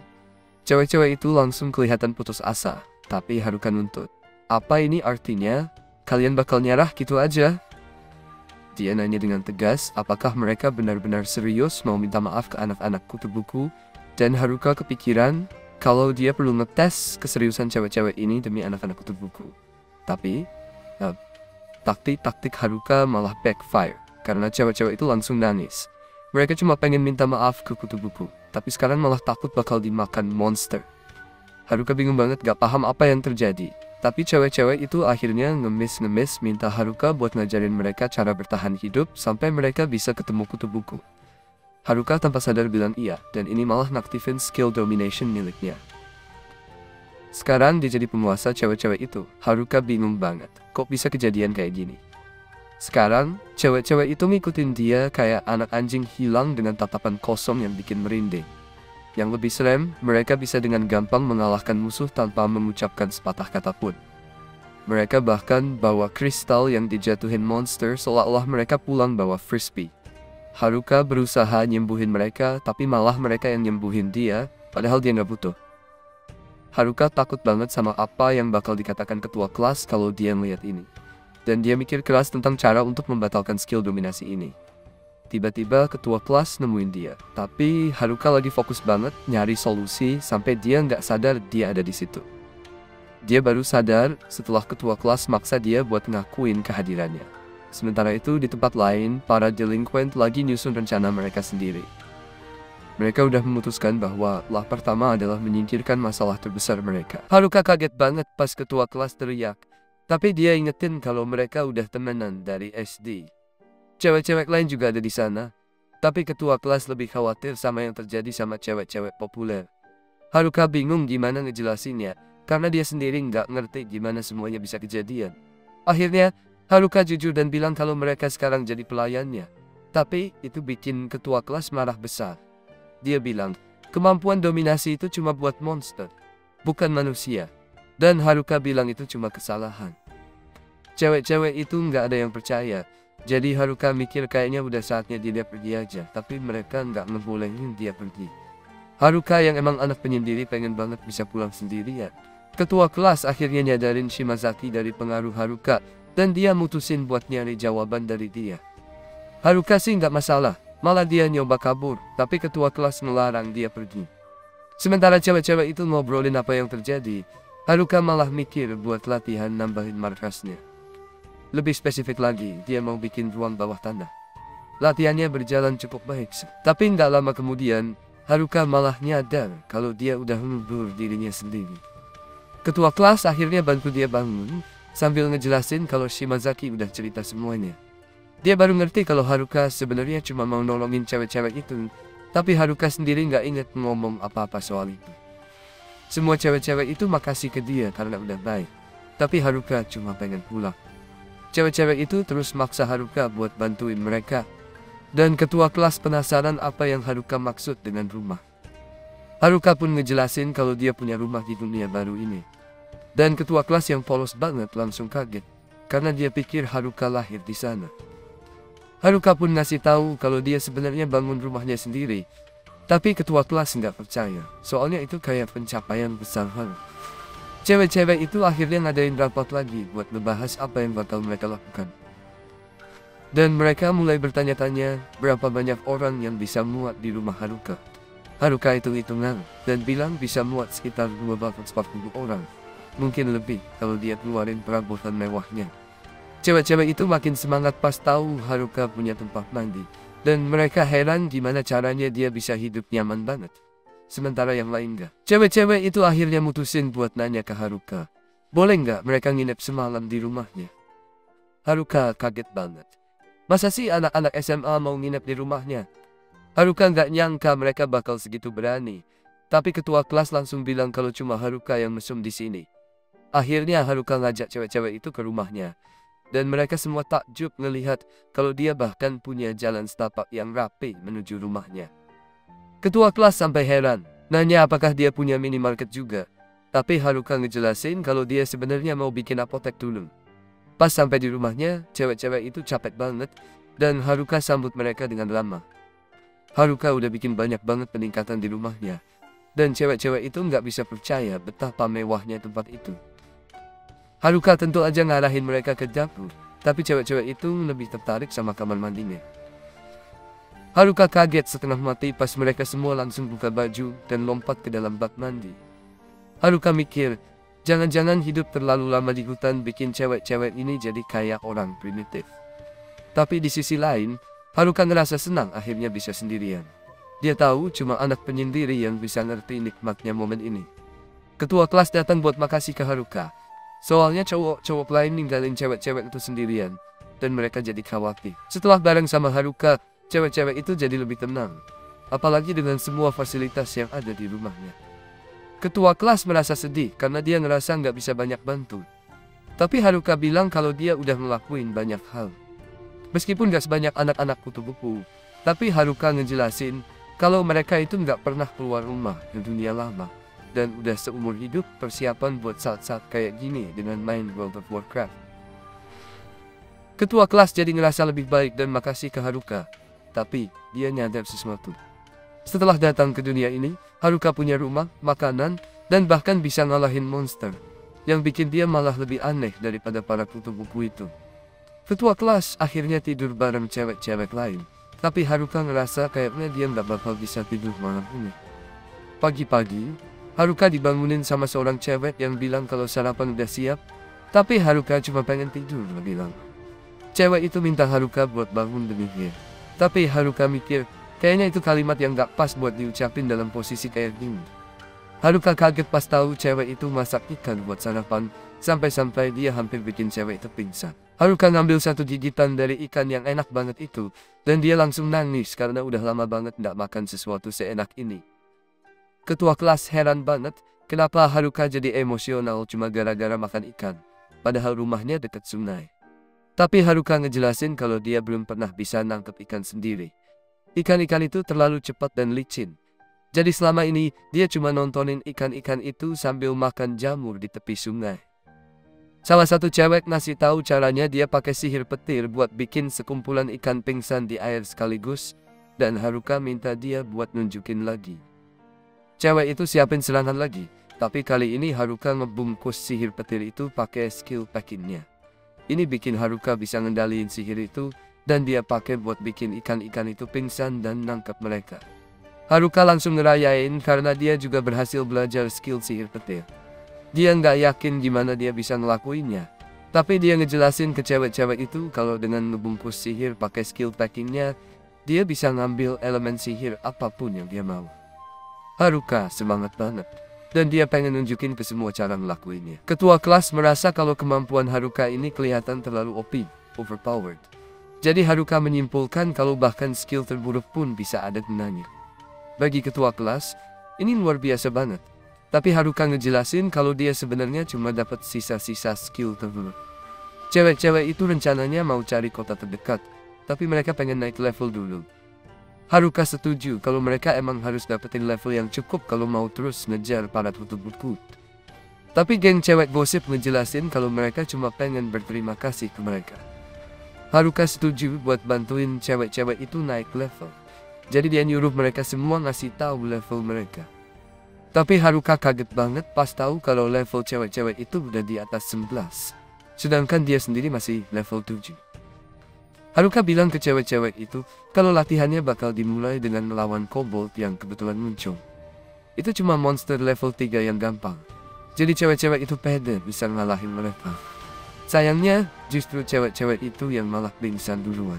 Cewek-cewek itu langsung kelihatan putus asa. Tapi Haruka nuntut. Apa ini artinya? Kalian bakal nyerah gitu aja? Dia nanya dengan tegas apakah mereka benar-benar serius mau minta maaf ke anak-anak kutu buku. Dan Haruka kepikiran kalau dia perlu ngetes keseriusan cewek-cewek ini demi anak-anak kutu buku. Tapi, taktik Haruka malah backfire. Karena cewek-cewek itu langsung nangis. Mereka cuma pengen minta maaf ke kutu buku. Tapi sekarang malah takut bakal dimakan monster. Haruka bingung banget gak paham apa yang terjadi. Tapi cewek-cewek itu akhirnya ngemis-ngemis minta Haruka buat ngajarin mereka cara bertahan hidup sampai mereka bisa ketemu kutu buku. Haruka tanpa sadar bilang iya, dan ini malah ngaktifin skill domination miliknya. Sekarang dia jadi penguasa cewek-cewek itu. Haruka bingung banget, kok bisa kejadian kayak gini. Sekarang, cewek-cewek itu ngikutin dia kayak anak anjing hilang dengan tatapan kosong yang bikin merinding. Yang lebih serem, mereka bisa dengan gampang mengalahkan musuh tanpa mengucapkan sepatah kata pun. Mereka bahkan bawa kristal yang dijatuhin monster seolah-olah mereka pulang bawa frisbee. Haruka berusaha nyembuhin mereka, tapi malah mereka yang nyembuhin dia, padahal dia nggak butuh. Haruka takut banget sama apa yang bakal dikatakan ketua kelas kalau dia melihat ini. Dan dia mikir keras tentang cara untuk membatalkan skill dominasi ini. Tiba-tiba ketua kelas nemuin dia. Tapi Haruka lagi fokus banget nyari solusi sampai dia nggak sadar dia ada di situ. Dia baru sadar setelah ketua kelas maksa dia buat ngakuin kehadirannya. Sementara itu di tempat lain, para delinquent lagi nyusun rencana mereka sendiri. Mereka udah memutuskan bahwa lah pertama adalah menyingkirkan masalah terbesar mereka. Haruka kaget banget pas ketua kelas teriak. Tapi dia ingetin kalau mereka udah temenan dari SD. Cewek-cewek lain juga ada di sana. Tapi ketua kelas lebih khawatir sama yang terjadi sama cewek-cewek populer. Haruka bingung gimana ngejelasinnya, karena dia sendiri nggak ngerti gimana semuanya bisa kejadian. Akhirnya, Haruka jujur dan bilang kalau mereka sekarang jadi pelayannya. Tapi itu bikin ketua kelas marah besar. Dia bilang, kemampuan dominasi itu cuma buat monster, bukan manusia. Dan Haruka bilang itu cuma kesalahan. Cewek-cewek itu nggak ada yang percaya. Jadi Haruka mikir kayaknya udah saatnya dia pergi aja. Tapi mereka nggak ngebolehin dia pergi. Haruka yang emang anak penyendiri pengen banget bisa pulang sendirian. Ketua kelas akhirnya nyadarin Shimazaki dari pengaruh Haruka. Dan dia mutusin buat nyari jawaban dari dia. Haruka sih nggak masalah. Malah dia nyoba kabur. Tapi ketua kelas ngelarang dia pergi. Sementara cewek-cewek itu ngobrolin apa yang terjadi, Haruka malah mikir buat latihan nambahin markasnya. Lebih spesifik lagi, dia mau bikin ruang bawah tanah. Latihannya berjalan cukup baik, tapi nggak lama kemudian, Haruka malah nyadar kalau dia udah mundur dirinya sendiri. Ketua kelas akhirnya bantu dia bangun, sambil ngejelasin kalau Shimazaki udah cerita semuanya. Dia baru ngerti kalau Haruka sebenarnya cuma mau nolongin cewek-cewek itu, tapi Haruka sendiri nggak inget ngomong apa-apa soal itu. Semua cewek-cewek itu makasih ke dia karena udah baik. Tapi Haruka cuma pengen pulang. Cewek-cewek itu terus maksa Haruka buat bantuin mereka. Dan ketua kelas penasaran apa yang Haruka maksud dengan rumah. Haruka pun ngejelasin kalau dia punya rumah di dunia baru ini. Dan ketua kelas yang polos banget langsung kaget. Karena dia pikir Haruka lahir di sana. Haruka pun ngasih tahu kalau dia sebenarnya bangun rumahnya sendiri. Tapi ketua kelas nggak percaya, soalnya itu kayak pencapaian besar hal. Cewek-cewek itu akhirnya ngadain rapat lagi buat ngebahas apa yang bakal mereka lakukan. Dan mereka mulai bertanya-tanya berapa banyak orang yang bisa muat di rumah Haruka. Haruka hitung-hitungan dan bilang bisa muat sekitar 240 orang. Mungkin lebih kalau dia keluarin perabotan mewahnya. Cewek-cewek itu makin semangat pas tahu Haruka punya tempat mandi. Dan mereka heran gimana caranya dia bisa hidup nyaman banget. Sementara yang lain enggak. Cewek-cewek itu akhirnya mutusin buat nanya ke Haruka. Boleh nggak mereka nginep semalam di rumahnya? Haruka kaget banget. Masa sih anak-anak SMA mau nginep di rumahnya? Haruka nggak nyangka mereka bakal segitu berani. Tapi ketua kelas langsung bilang kalau cuma Haruka yang mesum di sini. Akhirnya Haruka ngajak cewek-cewek itu ke rumahnya. Dan mereka semua takjub ngelihat kalau dia bahkan punya jalan setapak yang rapi menuju rumahnya. Ketua kelas sampai heran, nanya apakah dia punya minimarket juga. Tapi Haruka ngejelasin kalau dia sebenarnya mau bikin apotek dulu. Pas sampai di rumahnya, cewek-cewek itu capek banget. Dan Haruka sambut mereka dengan ramah. Haruka udah bikin banyak banget peningkatan di rumahnya. Dan cewek-cewek itu nggak bisa percaya betapa mewahnya tempat itu. Haruka tentu aja ngarahin mereka ke dapur, tapi cewek-cewek itu lebih tertarik sama kamar mandinya. Haruka kaget setengah mati pas mereka semua langsung buka baju dan lompat ke dalam bak mandi. Haruka mikir, jangan-jangan hidup terlalu lama di hutan bikin cewek-cewek ini jadi kayak orang primitif. Tapi di sisi lain, Haruka ngerasa senang akhirnya bisa sendirian. Dia tahu cuma anak penyendiri yang bisa ngerti nikmatnya momen ini. Ketua kelas datang buat makasih ke Haruka. Soalnya cowok-cowok lain ninggalin cewek-cewek itu sendirian, dan mereka jadi khawatir. Setelah bareng sama Haruka, cewek-cewek itu jadi lebih tenang. Apalagi dengan semua fasilitas yang ada di rumahnya. Ketua kelas merasa sedih karena dia ngerasa nggak bisa banyak bantu. Tapi Haruka bilang kalau dia udah ngelakuin banyak hal. Meskipun gak sebanyak anak-anak kutu-kupu, tapi Haruka ngejelasin kalau mereka itu nggak pernah keluar rumah di dunia lama. Dan udah seumur hidup persiapan buat saat-saat kayak gini dengan main World of Warcraft. Ketua kelas jadi ngerasa lebih baik dan makasih ke Haruka. Tapi dia nyadar sesuatu. Setelah datang ke dunia ini, Haruka punya rumah, makanan, dan bahkan bisa ngalahin monster. Yang bikin dia malah lebih aneh daripada para kutu-kupu itu. Ketua kelas akhirnya tidur bareng cewek-cewek lain. Tapi Haruka ngerasa kayaknya dia nggak bakal bisa tidur malam ini. Pagi-pagi, Haruka dibangunin sama seorang cewek yang bilang kalau sarapan udah siap. Tapi Haruka cuma pengen tidur lebih lama. Cewek itu minta Haruka buat bangun demi dia. Tapi Haruka mikir, kayaknya itu kalimat yang gak pas buat diucapin dalam posisi kayak gini. Haruka kaget pas tahu cewek itu masak ikan buat sarapan, sampai-sampai dia hampir bikin cewek itu pingsan. Haruka ngambil satu gigitan dari ikan yang enak banget itu, dan dia langsung nangis karena udah lama banget gak makan sesuatu seenak ini. Ketua kelas heran banget, kenapa Haruka jadi emosional cuma gara-gara makan ikan, padahal rumahnya dekat sungai. Tapi Haruka ngejelasin kalau dia belum pernah bisa nangkep ikan sendiri. Ikan-ikan itu terlalu cepat dan licin. Jadi selama ini, dia cuma nontonin ikan-ikan itu sambil makan jamur di tepi sungai. Salah satu cewek ngasih tahu caranya dia pakai sihir petir buat bikin sekumpulan ikan pingsan di air sekaligus, dan Haruka minta dia buat nunjukin lagi. Cewek itu siapin serangan lagi, tapi kali ini Haruka ngebungkus sihir petir itu pakai skill packingnya. Ini bikin Haruka bisa ngendaliin sihir itu, dan dia pakai buat bikin ikan-ikan itu pingsan dan nangkap mereka. Haruka langsung ngerayain karena dia juga berhasil belajar skill sihir petir. Dia nggak yakin gimana dia bisa ngelakuinnya, tapi dia ngejelasin ke cewek-cewek itu kalau dengan ngebungkus sihir pakai skill packingnya, dia bisa ngambil elemen sihir apapun yang dia mau. Haruka semangat banget. Dan dia pengen nunjukin ke semua cara ngelakuinnya. Ketua kelas merasa kalau kemampuan Haruka ini kelihatan terlalu OP, overpowered. Jadi Haruka menyimpulkan kalau bahkan skill terburuk pun bisa ada gunanya. Bagi ketua kelas, ini luar biasa banget. Tapi Haruka ngejelasin kalau dia sebenarnya cuma dapat sisa-sisa skill terburuk. Cewek-cewek itu rencananya mau cari kota terdekat, tapi mereka pengen naik level dulu. Haruka setuju kalau mereka emang harus dapetin level yang cukup kalau mau terus ngejar para kutu-kutu. Tapi geng cewek gosip ngejelasin kalau mereka cuma pengen berterima kasih ke mereka. Haruka setuju buat bantuin cewek-cewek itu naik level. Jadi dia nyuruh mereka semua ngasih tahu level mereka. Tapi Haruka kaget banget pas tahu kalau level cewek-cewek itu udah di atas 11. Sedangkan dia sendiri masih level 7. Haruka bilang ke cewek-cewek itu kalau latihannya bakal dimulai dengan melawan kobold yang kebetulan muncul. Itu cuma monster level 3 yang gampang. Jadi cewek-cewek itu pede bisa ngalahin mereka. Sayangnya justru cewek-cewek itu yang malah pingsan duluan.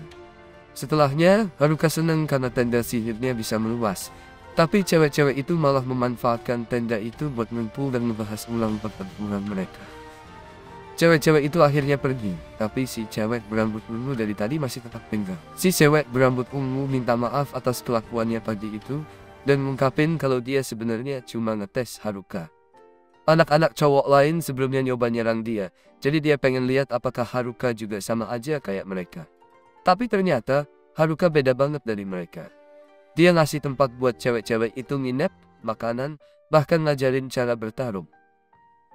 Setelahnya Haruka senang karena tenda sihirnya bisa meluas. Tapi cewek-cewek itu malah memanfaatkan tenda itu buat ngumpul dan membahas ulang pertempuran mereka. Cewek-cewek itu akhirnya pergi, tapi si cewek berambut ungu dari tadi masih tetap tinggal. Si cewek berambut ungu minta maaf atas kelakuannya pagi itu, dan ngungkapin kalau dia sebenarnya cuma ngetes Haruka. Anak-anak cowok lain sebelumnya nyoba nyerang dia, jadi dia pengen lihat apakah Haruka juga sama aja kayak mereka. Tapi ternyata, Haruka beda banget dari mereka. Dia ngasih tempat buat cewek-cewek itu nginep, makanan, bahkan ngajarin cara bertarung.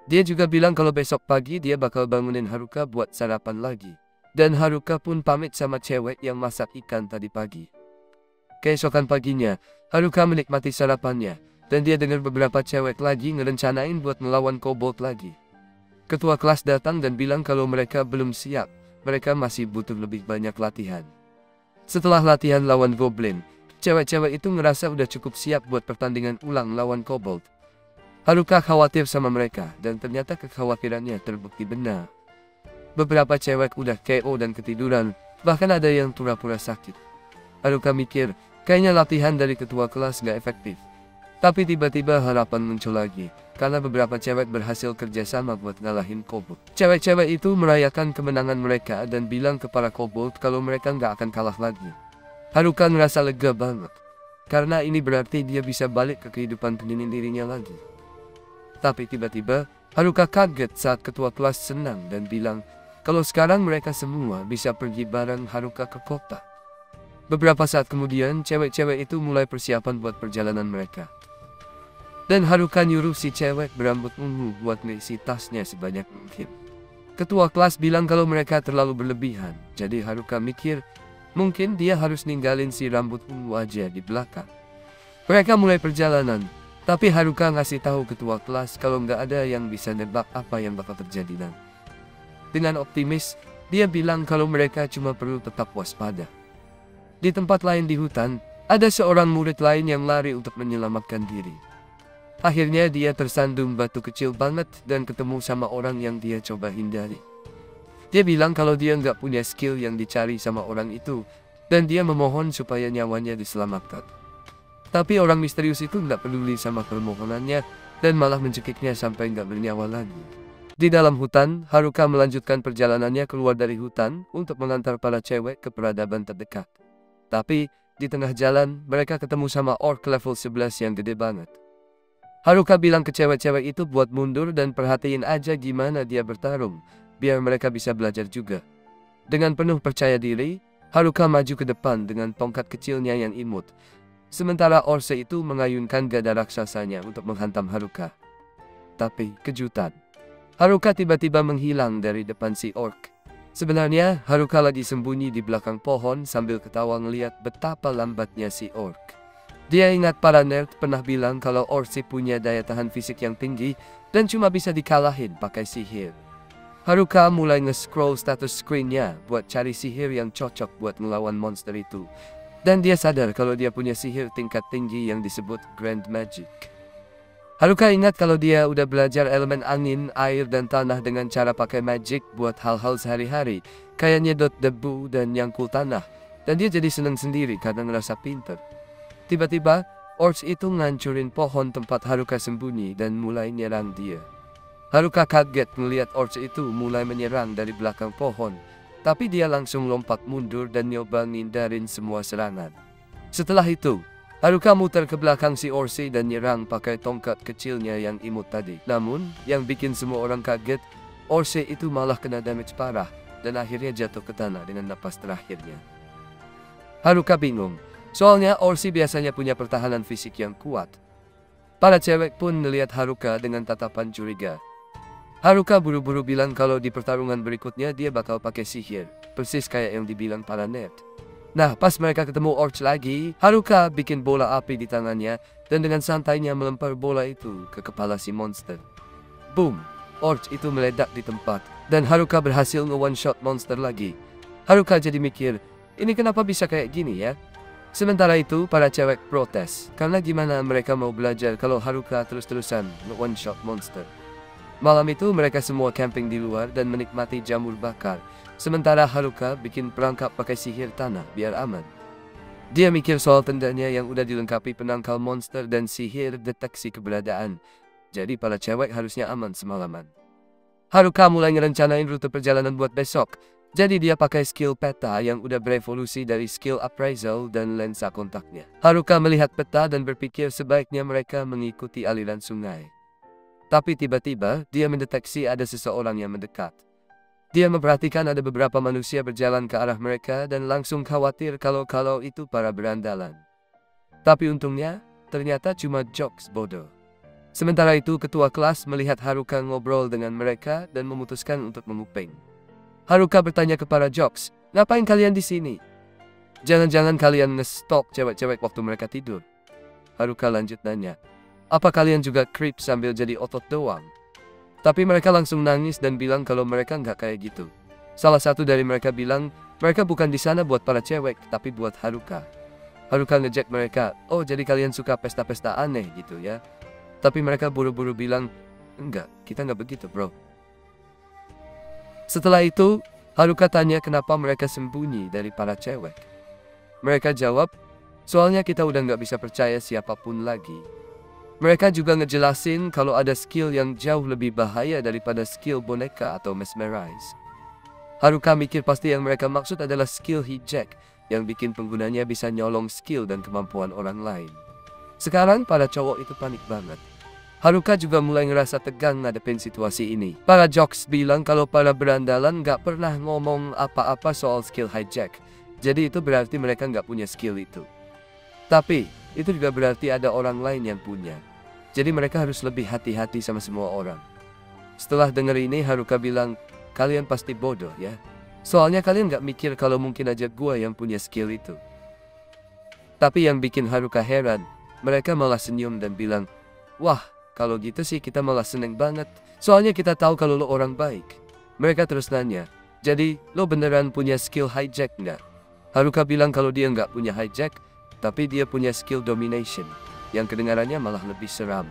Dia juga bilang kalau besok pagi dia bakal bangunin Haruka buat sarapan lagi. Dan Haruka pun pamit sama cewek yang masak ikan tadi pagi. Keesokan paginya, Haruka menikmati sarapannya. Dan dia dengar beberapa cewek lagi ngerencanain buat melawan kobold lagi. Ketua kelas datang dan bilang kalau mereka belum siap. Mereka masih butuh lebih banyak latihan. Setelah latihan lawan goblin, cewek-cewek itu ngerasa udah cukup siap buat pertandingan ulang lawan kobold. Haruka khawatir sama mereka, dan ternyata kekhawatirannya terbukti benar. Beberapa cewek udah KO dan ketiduran, bahkan ada yang pura-pura sakit. Haruka mikir, kayaknya latihan dari ketua kelas gak efektif. Tapi tiba-tiba harapan muncul lagi, karena beberapa cewek berhasil kerjasama buat ngalahin kobold. Cewek-cewek itu merayakan kemenangan mereka dan bilang ke para kobold kalau mereka nggak akan kalah lagi. Haruka ngerasa lega banget, karena ini berarti dia bisa balik ke kehidupan dirinya lagi. Tapi tiba-tiba, Haruka kaget saat ketua kelas senang dan bilang kalau sekarang mereka semua bisa pergi bareng Haruka ke kota. Beberapa saat kemudian, cewek-cewek itu mulai persiapan buat perjalanan mereka. Dan Haruka nyuruh si cewek berambut ungu buat ngisi tasnya sebanyak mungkin. Ketua kelas bilang kalau mereka terlalu berlebihan, jadi Haruka mikir mungkin dia harus ninggalin si rambut ungu aja di belakang. Mereka mulai perjalanan, tapi Haruka ngasih tahu ketua kelas kalau nggak ada yang bisa nebak apa yang bakal terjadi nanti. Dengan optimis, dia bilang kalau mereka cuma perlu tetap waspada. Di tempat lain di hutan, ada seorang murid lain yang lari untuk menyelamatkan diri. Akhirnya dia tersandung batu kecil banget dan ketemu sama orang yang dia coba hindari. Dia bilang kalau dia nggak punya skill yang dicari sama orang itu, dan dia memohon supaya nyawanya diselamatkan. Tapi orang misterius itu nggak peduli sama permohonannya dan malah mencekiknya sampai nggak bernyawa lagi. Di dalam hutan, Haruka melanjutkan perjalanannya keluar dari hutan untuk mengantar para cewek ke peradaban terdekat. Tapi di tengah jalan, mereka ketemu sama orc level 11 yang gede banget. Haruka bilang ke cewek-cewek itu buat mundur dan perhatiin aja gimana dia bertarung, biar mereka bisa belajar juga. Dengan penuh percaya diri, Haruka maju ke depan dengan tongkat kecilnya yang imut. Sementara orc itu mengayunkan gada raksasanya untuk menghantam Haruka. Tapi kejutan, Haruka tiba-tiba menghilang dari depan si orc. Sebenarnya, Haruka lagi sembunyi di belakang pohon sambil ketawa ngeliat betapa lambatnya si orc. Dia ingat para nerd pernah bilang kalau orc punya daya tahan fisik yang tinggi dan cuma bisa dikalahin pakai sihir. Haruka mulai nge-scroll status screen-nya buat cari sihir yang cocok buat melawan monster itu. Dan dia sadar kalau dia punya sihir tingkat tinggi yang disebut Grand Magic. Haruka ingat kalau dia udah belajar elemen angin, air, dan tanah dengan cara pakai magic buat hal-hal sehari-hari, kayak nyedot debu dan nyangkul tanah. Dan dia jadi seneng sendiri karena ngerasa pinter. Tiba-tiba, orc itu ngancurin pohon tempat Haruka sembunyi dan mulai nyerang dia. Haruka kaget melihat orc itu mulai menyerang dari belakang pohon, tapi dia langsung lompat mundur dan nyoba ngindarin semua serangan. Setelah itu, Haruka muter ke belakang si orc dan nyerang pakai tongkat kecilnya yang imut tadi. Namun, yang bikin semua orang kaget, orc itu malah kena damage parah dan akhirnya jatuh ke tanah dengan napas terakhirnya. Haruka bingung. Soalnya orc biasanya punya pertahanan fisik yang kuat. Para cewek pun melihat Haruka dengan tatapan curiga. Haruka buru-buru bilang kalau di pertarungan berikutnya dia bakal pakai sihir, persis kayak yang dibilang para nerd. Nah, pas mereka ketemu orc lagi, Haruka bikin bola api di tangannya dan dengan santainya melempar bola itu ke kepala si monster. Boom! Orc itu meledak di tempat dan Haruka berhasil nge-one shot monster lagi. Haruka jadi mikir, ini kenapa bisa kayak gini ya? Sementara itu, para cewek protes, karena gimana mereka mau belajar kalau Haruka terus-terusan one shot monster. Malam itu mereka semua camping di luar dan menikmati jamur bakar, sementara Haruka bikin perangkap pakai sihir tanah biar aman. Dia mikir soal tendanya yang udah dilengkapi penangkal monster dan sihir deteksi keberadaan, jadi para cewek harusnya aman semalaman. Haruka mulai ngerencanain rute perjalanan buat besok. Jadi dia pakai skill peta yang udah berevolusi dari skill appraisal dan lensa kontaknya. Haruka melihat peta dan berpikir sebaiknya mereka mengikuti aliran sungai. Tapi tiba-tiba dia mendeteksi ada seseorang yang mendekat. Dia memperhatikan ada beberapa manusia berjalan ke arah mereka dan langsung khawatir kalau itu para berandalan. Tapi untungnya, ternyata cuma jokes bodoh. Sementara itu ketua kelas melihat Haruka ngobrol dengan mereka dan memutuskan untuk menguping. Haruka bertanya ke para jocks, ngapain kalian di sini? Jangan-jangan kalian nge-stalk cewek-cewek waktu mereka tidur? Haruka lanjut nanya, apa kalian juga creep sambil jadi otot doang? Tapi mereka langsung nangis dan bilang kalau mereka nggak kayak gitu. Salah satu dari mereka bilang, mereka bukan di sana buat para cewek, tapi buat Haruka. Haruka ngejek mereka, oh jadi kalian suka pesta-pesta aneh gitu ya? Tapi mereka buru-buru bilang, enggak, kita nggak begitu bro. Setelah itu, Haruka tanya kenapa mereka sembunyi dari para cewek. Mereka jawab, soalnya kita udah nggak bisa percaya siapapun lagi. Mereka juga ngejelasin kalau ada skill yang jauh lebih bahaya daripada skill boneka atau mesmerize. Haruka mikir pasti yang mereka maksud adalah skill hijack yang bikin penggunanya bisa nyolong skill dan kemampuan orang lain. Sekarang para cowok itu panik banget. Haruka juga mulai ngerasa tegang ngadepin situasi ini. Para jocks bilang kalau para berandalan gak pernah ngomong apa-apa soal skill hijack. Jadi itu berarti mereka gak punya skill itu. Tapi itu juga berarti ada orang lain yang punya. Jadi mereka harus lebih hati-hati sama semua orang. Setelah denger ini Haruka bilang, kalian pasti bodoh ya. Soalnya kalian gak mikir kalau mungkin aja gua yang punya skill itu. Tapi yang bikin Haruka heran, mereka malah senyum dan bilang, wah kalau gitu sih kita malah seneng banget. Soalnya kita tahu kalau lo orang baik. Mereka terus nanya, jadi lo beneran punya skill hijack nggak? Haruka bilang kalau dia nggak punya hijack, tapi dia punya skill domination, yang kedengarannya malah lebih seram.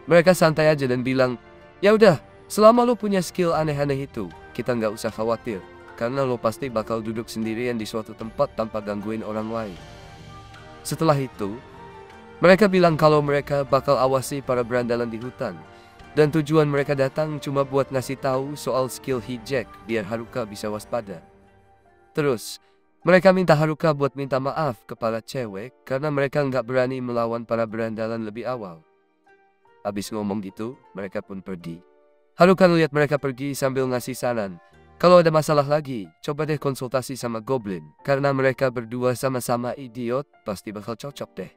Mereka santai aja dan bilang, ya udah, selama lo punya skill aneh-aneh itu, kita nggak usah khawatir, karena lo pasti bakal duduk sendirian di suatu tempat tanpa gangguin orang lain. Setelah itu, mereka bilang kalau mereka bakal awasi para berandalan di hutan, dan tujuan mereka datang cuma buat ngasih tahu soal skill hijack biar Haruka bisa waspada. Terus, mereka minta Haruka buat minta maaf ke para cewek karena mereka nggak berani melawan para berandalan lebih awal. Habis ngomong gitu, mereka pun pergi. Haruka lihat mereka pergi sambil ngasih saran. Kalau ada masalah lagi, coba deh konsultasi sama Goblin. Karena mereka berdua sama-sama idiot, pasti bakal cocok deh.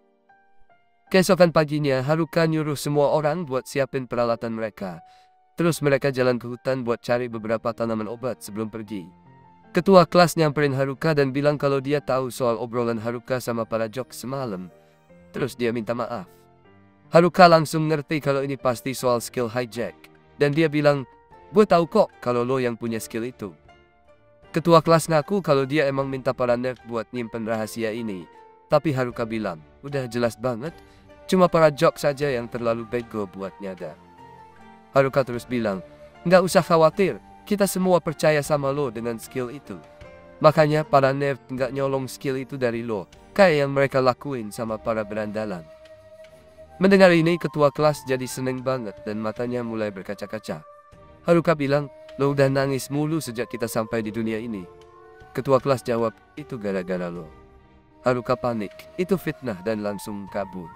Keesokan paginya, Haruka nyuruh semua orang buat siapin peralatan mereka. Terus mereka jalan ke hutan buat cari beberapa tanaman obat sebelum pergi. Ketua kelas nyamperin Haruka dan bilang kalau dia tahu soal obrolan Haruka sama para jok semalam. Terus dia minta maaf. Haruka langsung ngerti kalau ini pasti soal skill hijack. Dan dia bilang, gue tahu kok kalau lo yang punya skill itu. Ketua kelas ngaku kalau dia emang minta para nerd buat nyimpen rahasia ini. Tapi Haruka bilang, udah jelas banget, cuma para jok saja yang terlalu bego buat nyadar. Haruka terus bilang, nggak usah khawatir, kita semua percaya sama lo dengan skill itu. Makanya para nerd nggak nyolong skill itu dari lo, kayak yang mereka lakuin sama para berandalan. Mendengar ini ketua kelas jadi seneng banget dan matanya mulai berkaca-kaca. Haruka bilang, lo udah nangis mulu sejak kita sampai di dunia ini. Ketua kelas jawab, itu gara-gara lo. Haruka panik, itu fitnah dan langsung kabur.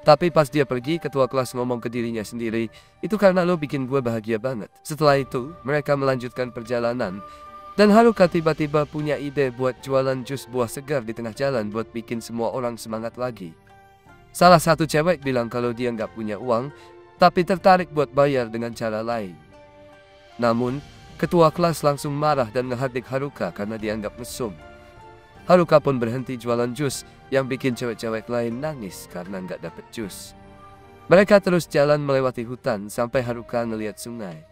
Tapi pas dia pergi, ketua kelas ngomong ke dirinya sendiri, itu karena lo bikin gue bahagia banget. Setelah itu, mereka melanjutkan perjalanan. Dan Haruka tiba-tiba punya ide buat jualan jus buah segar di tengah jalan buat bikin semua orang semangat lagi. Salah satu cewek bilang kalau dia nggak punya uang, tapi tertarik buat bayar dengan cara lain. Namun, ketua kelas langsung marah dan ngehardik Haruka karena dianggap mesum. Haruka pun berhenti jualan jus yang bikin cewek-cewek lain nangis karena nggak dapet jus. Mereka terus jalan melewati hutan sampai Haruka ngeliat sungai.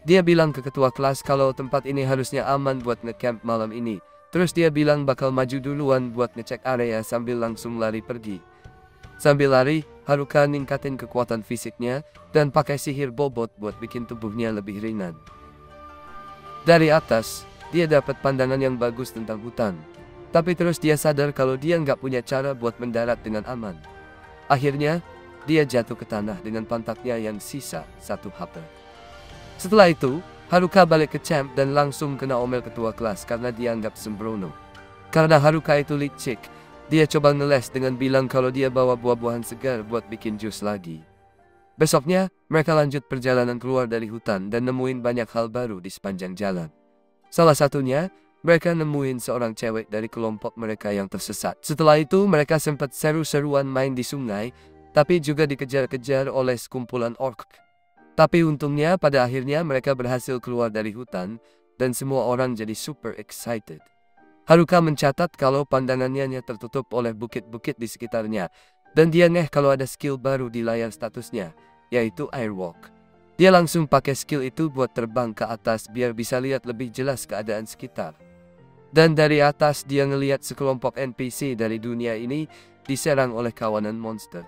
Dia bilang ke ketua kelas kalau tempat ini harusnya aman buat ngecamp malam ini. Terus dia bilang bakal maju duluan buat ngecek area sambil langsung lari pergi. Sambil lari, Haruka ningkatin kekuatan fisiknya dan pakai sihir bobot buat bikin tubuhnya lebih ringan. Dari atas, dia dapat pandangan yang bagus tentang hutan. Tapi terus dia sadar kalau dia nggak punya cara buat mendarat dengan aman. Akhirnya, dia jatuh ke tanah dengan pantatnya yang sisa satu HP. Setelah itu, Haruka balik ke camp dan langsung kena omel ketua kelas karena dianggap sembrono. Karena Haruka itu licik, dia coba ngeles dengan bilang kalau dia bawa buah-buahan segar buat bikin jus lagi. Besoknya, mereka lanjut perjalanan keluar dari hutan dan nemuin banyak hal baru di sepanjang jalan. Salah satunya, mereka nemuin seorang cewek dari kelompok mereka yang tersesat. Setelah itu, mereka sempat seru-seruan main di sungai, tapi juga dikejar-kejar oleh sekumpulan orc. Tapi untungnya, pada akhirnya mereka berhasil keluar dari hutan, dan semua orang jadi super excited. Haruka mencatat kalau pandangannya tertutup oleh bukit-bukit di sekitarnya, dan dia ngeh kalau ada skill baru di layar statusnya, yaitu Airwalk. Dia langsung pakai skill itu buat terbang ke atas biar bisa lihat lebih jelas keadaan sekitar. Dan dari atas dia ngelihat sekelompok NPC dari dunia ini diserang oleh kawanan monster.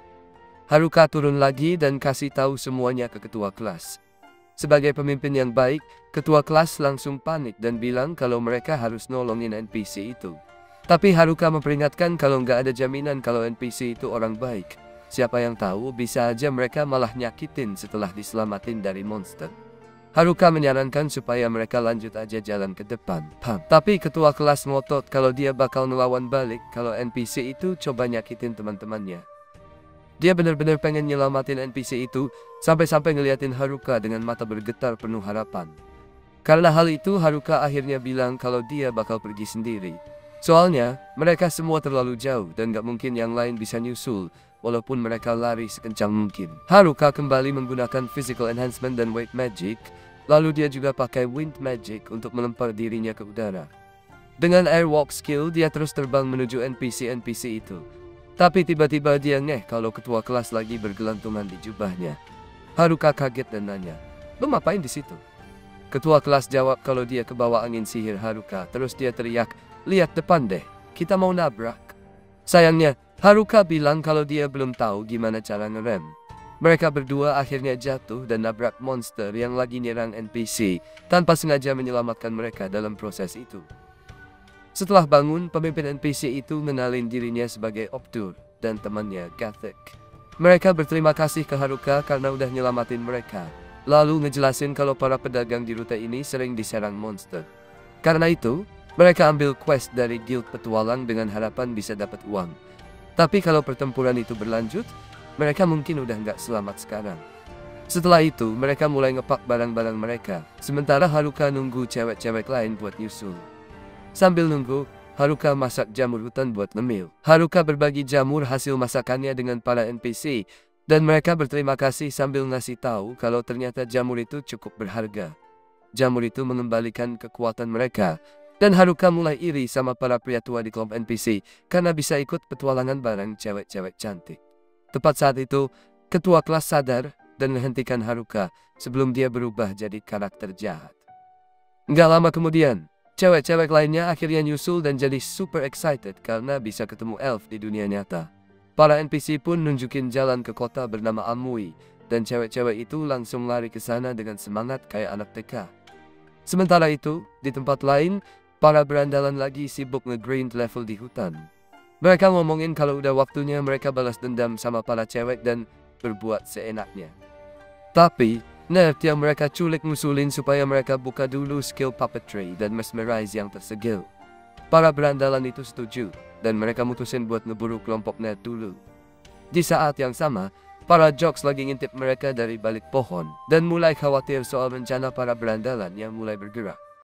Haruka turun lagi dan kasih tahu semuanya ke ketua kelas. Sebagai pemimpin yang baik, ketua kelas langsung panik dan bilang kalau mereka harus nolongin NPC itu. Tapi Haruka memperingatkan kalau nggak ada jaminan kalau NPC itu orang baik. Siapa yang tahu, bisa aja mereka malah nyakitin setelah diselamatin dari monster. Haruka menyarankan supaya mereka lanjut aja jalan ke depan. Tapi ketua kelas ngotot kalau dia bakal ngelawan balik kalau NPC itu coba nyakitin teman-temannya. Dia benar-benar pengen nyelamatin NPC itu, sampai-sampai ngeliatin Haruka dengan mata bergetar penuh harapan. Karena hal itu, Haruka akhirnya bilang kalau dia bakal pergi sendiri. Soalnya, mereka semua terlalu jauh dan gak mungkin yang lain bisa nyusul, walaupun mereka lari sekencang mungkin. Haruka kembali menggunakan physical enhancement dan weight magic, lalu dia juga pakai wind magic untuk melempar dirinya ke udara. Dengan airwalk skill, dia terus terbang menuju NPC-NPC itu. Tapi tiba-tiba dia ngeh kalau ketua kelas lagi bergelantungan di jubahnya. Haruka kaget dan nanya, "Lo ngapain di situ?" Ketua kelas jawab kalau dia kebawa angin sihir Haruka. Terus dia teriak, "Lihat depan deh, kita mau nabrak." Sayangnya, Haruka bilang kalau dia belum tahu gimana cara ngerem. Mereka berdua akhirnya jatuh dan nabrak monster yang lagi nyerang NPC, tanpa sengaja menyelamatkan mereka dalam proses itu. Setelah bangun, pemimpin NPC itu mengenalin dirinya sebagai Obdur dan temannya Gathek. Mereka berterima kasih ke Haruka karena udah nyelamatin mereka, lalu ngejelasin kalau para pedagang di rute ini sering diserang monster. Karena itu, mereka ambil quest dari guild petualang dengan harapan bisa dapat uang. Tapi kalau pertempuran itu berlanjut, mereka mungkin udah nggak selamat sekarang. Setelah itu, mereka mulai ngepak barang-barang mereka, sementara Haruka nunggu cewek-cewek lain buat nyusul. Sambil nunggu, Haruka masak jamur hutan buat ngemil. Haruka berbagi jamur hasil masakannya dengan para NPC, dan mereka berterima kasih sambil ngasih tahu kalau ternyata jamur itu cukup berharga. Jamur itu mengembalikan kekuatan mereka, dan Haruka mulai iri sama para pria tua di kelompok NPC karena bisa ikut petualangan bareng cewek-cewek cantik. Tepat saat itu, ketua kelas sadar dan menghentikan Haruka sebelum dia berubah jadi karakter jahat. Nggak lama kemudian, cewek-cewek lainnya akhirnya nyusul dan jadi super excited karena bisa ketemu elf di dunia nyata. Para NPC pun nunjukin jalan ke kota bernama Amui, dan cewek-cewek itu langsung lari ke sana dengan semangat kayak anak TK. Sementara itu, di tempat lain, para berandalan lagi sibuk nge-grind level di hutan. Mereka ngomongin kalau udah waktunya mereka balas dendam sama para cewek dan berbuat seenaknya. Tapi, nerd yang mereka culik ngusulin supaya mereka buka dulu skill puppetry dan mesmerize yang tersegil. Para berandalan itu setuju, dan mereka mutusin buat ngeburu kelompok nerd dulu. Di saat yang sama, para jocks lagi ngintip mereka dari balik pohon, dan mulai khawatir soal rencana para berandalan yang mulai bergerak.